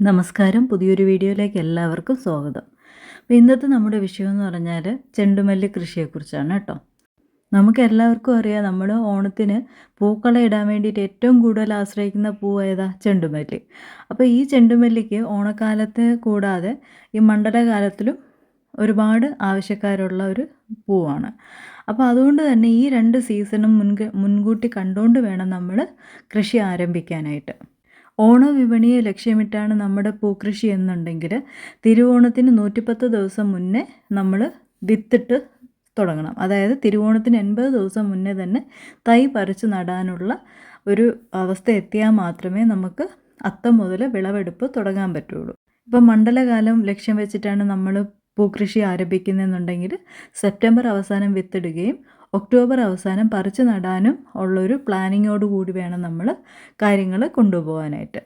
നമസ്കാരം. പുതിയൊരു വീഡിയോയിലേക്ക് എല്ലാവർക്കും സ്വാഗതം. അപ്പോൾ ഇന്നത്തെ നമ്മുടെ വിഷയം എന്ന് പറഞ്ഞാൽ ചെണ്ടുമല്ലി കൃഷിയെക്കുറിച്ചാണ് കേട്ടോ. നമുക്ക് എല്ലാവർക്കും അറിയാം, നമ്മൾ ഓണത്തിന് പൂക്കളം ഇടാൻ വേണ്ടിയിട്ട് ഏറ്റവും കൂടുതൽ ആശ്രയിക്കുന്ന പൂ ഏതാ? ചെണ്ടുമല്ലി. അപ്പോൾ ഈ ചെണ്ടുമല്ലിക്ക് ഓണക്കാലത്ത് കൂടാതെ ഈ മണ്ഡലകാലത്തിലും ഒരുപാട് ആവശ്യക്കാരുള്ള ഒരു പൂവാണ്. അപ്പോൾ അതുകൊണ്ട് തന്നെ ഈ രണ്ട് സീസണും മുൻകൂട്ടി കണ്ടുകൊണ്ട് വേണം നമ്മൾ കൃഷി ആരംഭിക്കാനായിട്ട്. ഓണവിപണിയെ ലക്ഷ്യമിട്ടാണ് നമ്മുടെ പൂക്കൃഷി എന്നുണ്ടെങ്കിൽ തിരുവോണത്തിന് 110 ദിവസം മുന്നേ നമ്മൾ വിത്തിട്ട് തുടങ്ങണം. അതായത് തിരുവോണത്തിന് 80 ദിവസം മുന്നേ തന്നെ തൈ പറിച്ച് നടാനുള്ള ഒരു അവസ്ഥ എത്തിയാൽ മാത്രമേ നമുക്ക് അത്തം മുതൽ വിളവെടുപ്പ് തുടങ്ങാൻ പറ്റുള്ളൂ. ഇപ്പം മണ്ഡലകാലം ലക്ഷ്യം വെച്ചിട്ടാണ് നമ്മൾ പൂക്കൃഷി ആരംഭിക്കുന്നതെന്നുണ്ടെങ്കിൽ സെപ്റ്റംബർ അവസാനം വിത്തിടുകയും ഒക്ടോബർ അവസാനം പറിച്ച് നടാനും ഉള്ളൊരു പ്ലാനിങ്ങോട് കൂടി വേണം നമ്മൾ കാര്യങ്ങൾ കൊണ്ടുപോകാനായിട്ട്.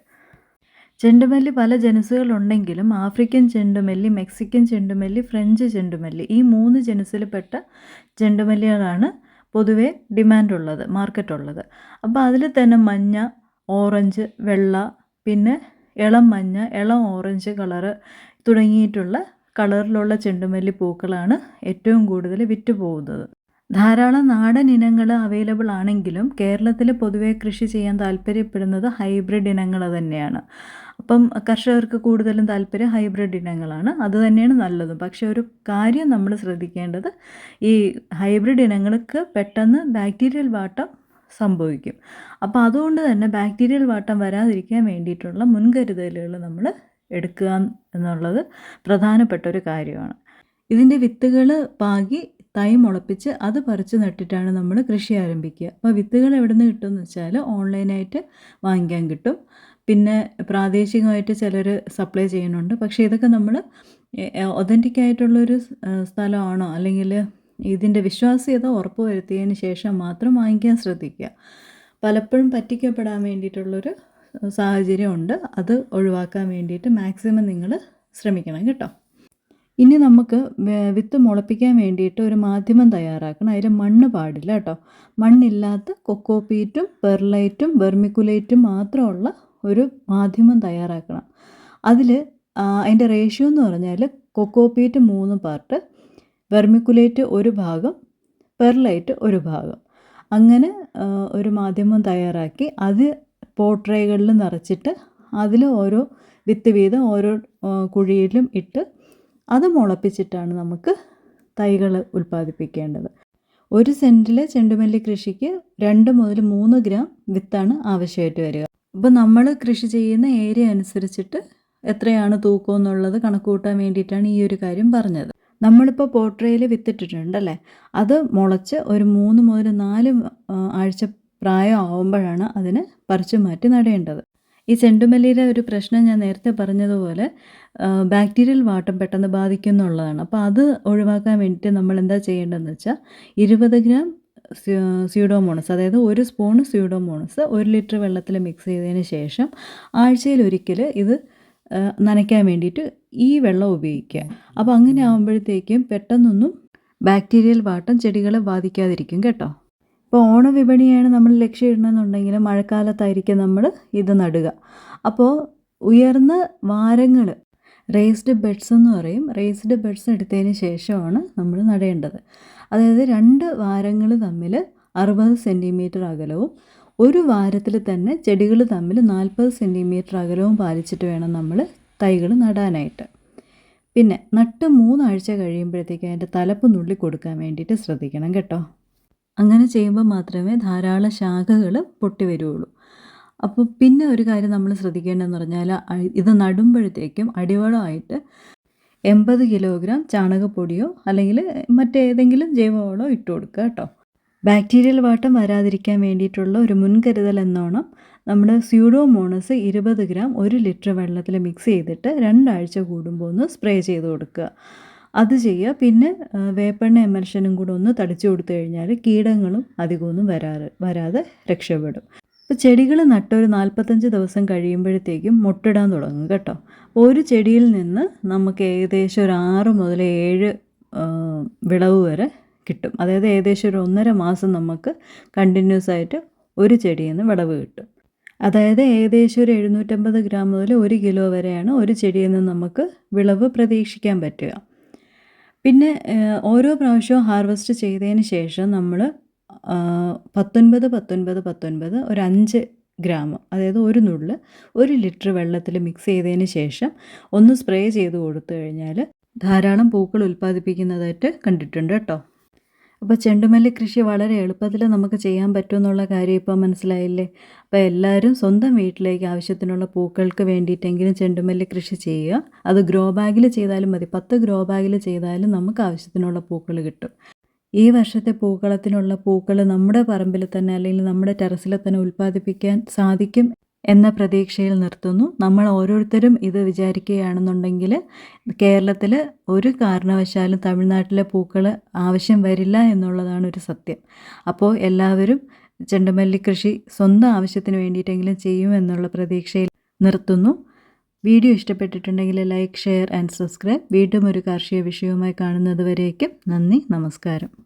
ചെണ്ടുമല്ലി പല ജനുസുകളുണ്ടെങ്കിലും ആഫ്രിക്കൻ ചെണ്ടുമല്ലി, മെക്സിക്കൻ ചെണ്ടുമല്ലി, ഫ്രഞ്ച് ചെണ്ടുമല്ലി, ഈ 3 ജനുസിൽപ്പെട്ട ചെണ്ടുമല്ലികളാണ് പൊതുവേ ഡിമാൻഡുള്ളത്, മാർക്കറ്റുള്ളത്. അപ്പോൾ അതിൽ തന്നെ മഞ്ഞ, ഓറഞ്ച്, വെള്ള, പിന്നെ ഇളം മഞ്ഞ, ഇളം ഓറഞ്ച് കളറ് തുടങ്ങിയിട്ടുള്ള കളറിലുള്ള ചെണ്ടുമല്ലി പൂക്കളാണ് ഏറ്റവും കൂടുതൽ വിറ്റ് പോകുന്നത്. ധാരാളം നാടൻ ഇനങ്ങൾ അവൈലബിൾ ആണെങ്കിലും കേരളത്തിൽ പൊതുവെ കൃഷി ചെയ്യാൻ താല്പര്യപ്പെടുന്നത് ഹൈബ്രിഡ് ഇനങ്ങൾ തന്നെയാണ്. അപ്പം കർഷകർക്ക് കൂടുതലും താല്പര്യം ഹൈബ്രിഡ് ഇനങ്ങളാണ്. അത് തന്നെയാണ് നല്ലതും. പക്ഷേ ഒരു കാര്യം നമ്മൾ ശ്രദ്ധിക്കേണ്ടത്, ഈ ഹൈബ്രിഡ് ഇനങ്ങൾക്ക് പെട്ടെന്ന് ബാക്ടീരിയൽ വാട്ടം സംഭവിക്കും. അപ്പോൾ അതുകൊണ്ട് തന്നെ ബാക്ടീരിയൽ വാട്ടം വരാതിരിക്കാൻ വേണ്ടിയിട്ടുള്ള മുൻകരുതലുകൾ നമ്മൾ എടുക്കുക എന്നുള്ളത് പ്രധാനപ്പെട്ട ഒരു കാര്യമാണ്. ഇതിൻ്റെ വിത്തുകൾ പാകി തൈ മുളപ്പിച്ച് അത് പറിച്ച് നട്ടിട്ടാണ് നമ്മൾ കൃഷി ആരംഭിക്കുക. അപ്പോൾ വിത്തുകൾ എവിടെ നിന്ന് കിട്ടുമെന്ന് വെച്ചാൽ ഓൺലൈനായിട്ട് വാങ്ങിക്കാൻ കിട്ടും. പിന്നെ പ്രാദേശികമായിട്ട് ചിലർ സപ്ലൈ ചെയ്യുന്നുണ്ട്. പക്ഷേ ഇതൊക്കെ നമ്മൾ ഒതൻറ്റിക് ആയിട്ടുള്ളൊരു സ്ഥലമാണോ അല്ലെങ്കിൽ ഇതിൻ്റെ വിശ്വാസ്യത ഉറപ്പ് വരുത്തിയതിന് ശേഷം മാത്രം വാങ്ങിക്കാൻ ശ്രദ്ധിക്കുക. പലപ്പോഴും പറ്റിക്കപ്പെടാൻ വേണ്ടിയിട്ടുള്ളൊരു സാഹചര്യമുണ്ട്. അത് ഒഴിവാക്കാൻ വേണ്ടിയിട്ട് മാക്സിമം നിങ്ങൾ ശ്രമിക്കണം കേട്ടോ. ഇനി നമുക്ക് വിത്ത് മുളപ്പിക്കാൻ വേണ്ടിയിട്ട് ഒരു മാധ്യമം തയ്യാറാക്കണം. അതിൽ മണ്ണ് പാടില്ല കേട്ടോ. മണ്ണില്ലാത്ത കൊക്കോപീറ്റും പെർലൈറ്റും വെർമിക്കുലേറ്റും മാത്രമുള്ള ഒരു മാധ്യമം തയ്യാറാക്കണം. അതിൽ അതിൻ്റെ റേഷ്യോ എന്ന് പറഞ്ഞാൽ കൊക്കോപീറ്റ് 3 പാർട്ട്, വെർമിക്കുലേറ്റ് 1 ഭാഗം, പെർലൈറ്റ് 1 ഭാഗം, അങ്ങനെ ഒരു മാധ്യമം തയ്യാറാക്കി അത് പോട്രേകളിൽ നിറച്ചിട്ട് അതിൽ ഓരോ വിത്ത് വീതം ഓരോ കുഴിയിലും ഇട്ട് അത് മുളപ്പിച്ചിട്ടാണ് നമുക്ക് തൈകൾ ഉൽപ്പാദിപ്പിക്കേണ്ടത്. 1 സെൻറ്റിലെ ചെണ്ടുമല്ലി കൃഷിക്ക് 2 മുതൽ 3 ഗ്രാം വിത്താണ് ആവശ്യമായിട്ട് വരിക. അപ്പോൾ നമ്മൾ കൃഷി ചെയ്യുന്ന ഏരിയ അനുസരിച്ചിട്ട് എത്രയാണ് തൂക്കം എന്നുള്ളത് കണക്ക് കൂട്ടാൻ വേണ്ടിയിട്ടാണ് ഈ ഒരു കാര്യം പറഞ്ഞത്. നമ്മളിപ്പോൾ പോട്രയിൽ വിത്തിട്ടിട്ടുണ്ടല്ലേ, അത് മുളച്ച് ഒരു 3 മുതൽ 4 ആഴ്ച പ്രായം ആവുമ്പോഴാണ് അതിനെ പറിച്ചു മാറ്റി നടേണ്ടത്. ഈ ചെണ്ടുമല്ലിയുടെ ഒരു പ്രശ്നം ഞാൻ നേരത്തെ പറഞ്ഞതുപോലെ ബാക്ടീരിയൽ വാട്ടം പെട്ടെന്ന് ബാധിക്കുന്നുള്ളതാണ്. അപ്പോൾ അത് ഒഴിവാക്കാൻ വേണ്ടിയിട്ട് നമ്മൾ എന്താ ചെയ്യേണ്ടതെന്ന് വെച്ചാൽ 20 ഗ്രാം സ്യൂഡോമോണസ്, അതായത് 1 സ്പൂൺ സ്യൂഡോമോണസ് 1 ലിറ്റർ വെള്ളത്തിൽ മിക്സ് ചെയ്തതിന് ശേഷം ആഴ്ചയിൽ ഒരിക്കൽ ഇത് നനയ്ക്കാൻ വേണ്ടിയിട്ട് ഈ വെള്ളം ഉപയോഗിക്കുക. അപ്പോൾ അങ്ങനെ ആകുമ്പോഴത്തേക്കും പെട്ടെന്നൊന്നും ബാക്ടീരിയൽ വാട്ടം ചെടികളെ ബാധിക്കാതിരിക്കും കേട്ടോ. ഇപ്പോൾ ഓണവിപണിയാണ് നമ്മൾ ലക്ഷ്യമിടണമെന്നുണ്ടെങ്കിൽ മഴക്കാലത്തായിരിക്കും നമ്മൾ ഇത് നടുക. അപ്പോൾ ഉയർന്ന വാരങ്ങൾ, റേസ്ഡ് ബെഡ്സ് എന്ന് പറയും, റേസ്ഡ് ബെഡ്സ് എടുത്തതിന് ശേഷമാണ് നമ്മൾ നടേണ്ടത്. അതായത് 2 വാരങ്ങൾ തമ്മിൽ 60 സെൻറ്റിമീറ്റർ അകലവും 1 വാരത്തിൽ തന്നെ ചെടികൾ തമ്മിൽ 40 സെൻറ്റിമീറ്റർ അകലവും പാലിച്ചിട്ട് വേണം നമ്മൾ തൈകൾ നടാനായിട്ട്. പിന്നെ നട്ട് 3 ആഴ്ച കഴിയുമ്പോഴത്തേക്ക് അതിൻ്റെ തലപ്പ് നുള്ളി കൊടുക്കാൻ വേണ്ടിയിട്ട് ശ്രദ്ധിക്കണം കേട്ടോ. അങ്ങനെ ചെയ്യുമ്പോൾ മാത്രമേ ധാരാളം ശാഖകൾ പൊട്ടി വരുള്ളൂ. അപ്പോൾ പിന്നെ ഒരു കാര്യം നമ്മൾ ശ്രദ്ധിക്കേണ്ടതെന്ന് പറഞ്ഞാൽ ഇത് നടുമ്പോഴത്തേക്കും അടിവളമായിട്ട് 80 കിലോഗ്രാം ചാണകപ്പൊടിയോ അല്ലെങ്കിൽ മറ്റേതെങ്കിലും ജൈവവളമോ ഇട്ട് കൊടുക്കുക കേട്ടോ. ബാക്ടീരിയൽ വാട്ടം വരാതിരിക്കാൻ വേണ്ടിയിട്ടുള്ള ഒരു മുൻകരുതൽ എന്നോണം നമ്മൾ സ്യൂഡോമോണസ് 20 ഗ്രാം 1 ലിറ്റർ വെള്ളത്തിൽ മിക്സ് ചെയ്തിട്ട് 2 ആഴ്ച കൂടുമ്പോൾ ഒന്ന് സ്പ്രേ ചെയ്ത് കൊടുക്കുക. അത് ചെയ്യുക. പിന്നെ വേപ്പെണ്ണ എമൽഷനും കൂടെ ഒന്ന് തളിച്ചു കൊടുത്തു കഴിഞ്ഞാൽ കീടങ്ങളും അധികമൊന്നും വരാതെ രക്ഷപ്പെടും. ഇപ്പോൾ ചെടികൾ നട്ടൊരു 45 ദിവസം കഴിയുമ്പോഴത്തേക്കും മുട്ടിടാൻ തുടങ്ങും കേട്ടോ. ഒരു ചെടിയിൽ നിന്ന് നമുക്ക് ഏകദേശം ഒരു 6 മുതൽ 7 വിളവ് വരെ കിട്ടും. അതായത് ഏകദേശം ഒരു 1.5 മാസം നമുക്ക് കണ്ടിന്യൂസ് ആയിട്ട് ഒരു ചെടിയിൽ നിന്ന് വിളവ് കിട്ടും. അതായത് ഏകദേശം ഒരു 750 ഗ്രാം മുതൽ 1 കിലോ വരെയാണ് ഒരു ചെടിയിൽ നിന്ന് നമുക്ക് വിളവ് പ്രതീക്ഷിക്കാൻ പറ്റുക. പിന്നെ ഓരോ പ്രാവശ്യവും ഹാർവെസ്റ്റ് ചെയ്തതിന് ശേഷം നമ്മൾ 19, 19, 19 ഒരു 5 ഗ്രാം, അതായത് ഒരു നുള്ള് 1 ലിറ്റർ വെള്ളത്തിൽ മിക്സ് ചെയ്തതിന് ശേഷം ഒന്ന് സ്പ്രേ ചെയ്ത് കൊടുത്തു കഴിഞ്ഞാൽ ധാരാളം പൂക്കൾ ഉൽപ്പാദിപ്പിക്കുന്നതായിട്ട് കണ്ടിട്ടുണ്ട് കേട്ടോ. അപ്പോൾ ചെണ്ടുമല്ലി കൃഷി വളരെ എളുപ്പത്തിൽ നമുക്ക് ചെയ്യാൻ പറ്റുമെന്നുള്ള കാര്യം ഇപ്പോൾ മനസ്സിലായില്ലേ? അപ്പോൾ എല്ലാവരും സ്വന്തം വീട്ടിലേക്ക് ആവശ്യത്തിനുള്ള പൂക്കൾക്ക് വേണ്ടിയിട്ടെങ്കിലും ചെണ്ടുമല്ലി കൃഷി ചെയ്യുക. അത് ഗ്രോ ബാഗിൽ ചെയ്താലും മതി, 10 ഗ്രോ ബാഗിൽ ചെയ്താലും നമുക്ക് ആവശ്യത്തിനുള്ള പൂക്കൾ കിട്ടും. ഈ വർഷത്തെ പൂക്കളത്തിനുള്ള പൂക്കൾ നമ്മുടെ പറമ്പിൽ തന്നെ അല്ലെങ്കിൽ നമ്മുടെ ടെറസിൽ തന്നെ ഉൽപ്പാദിപ്പിക്കാൻ സാധിക്കും എന്ന പ്രതീക്ഷയിൽ നിർത്തുന്നു. നമ്മൾ ഓരോരുത്തരും ഇത് വിചാരിക്കുകയാണെന്നുണ്ടെങ്കിൽ കേരളത്തിൽ ഒരു കാരണവശാലും തമിഴ്നാട്ടിലെ പൂക്കൾ ആവശ്യം വരില്ല എന്നുള്ളതാണ് ഒരു സത്യം. അപ്പോൾ എല്ലാവരും ചെണ്ടുമല്ലി കൃഷി സ്വന്തം ആവശ്യത്തിന് വേണ്ടിയിട്ടെങ്കിലും ചെയ്യുമെന്നുള്ള പ്രതീക്ഷയിൽ നിർത്തുന്നു. വീഡിയോ ഇഷ്ടപ്പെട്ടിട്ടുണ്ടെങ്കിൽ ലൈക്ക്, ഷെയർ ആൻഡ് സബ്സ്ക്രൈബ്. വീണ്ടും ഒരു കാർഷിക വിഷയവുമായി കാണുന്നത് വരേക്കും നന്ദി, നമസ്കാരം.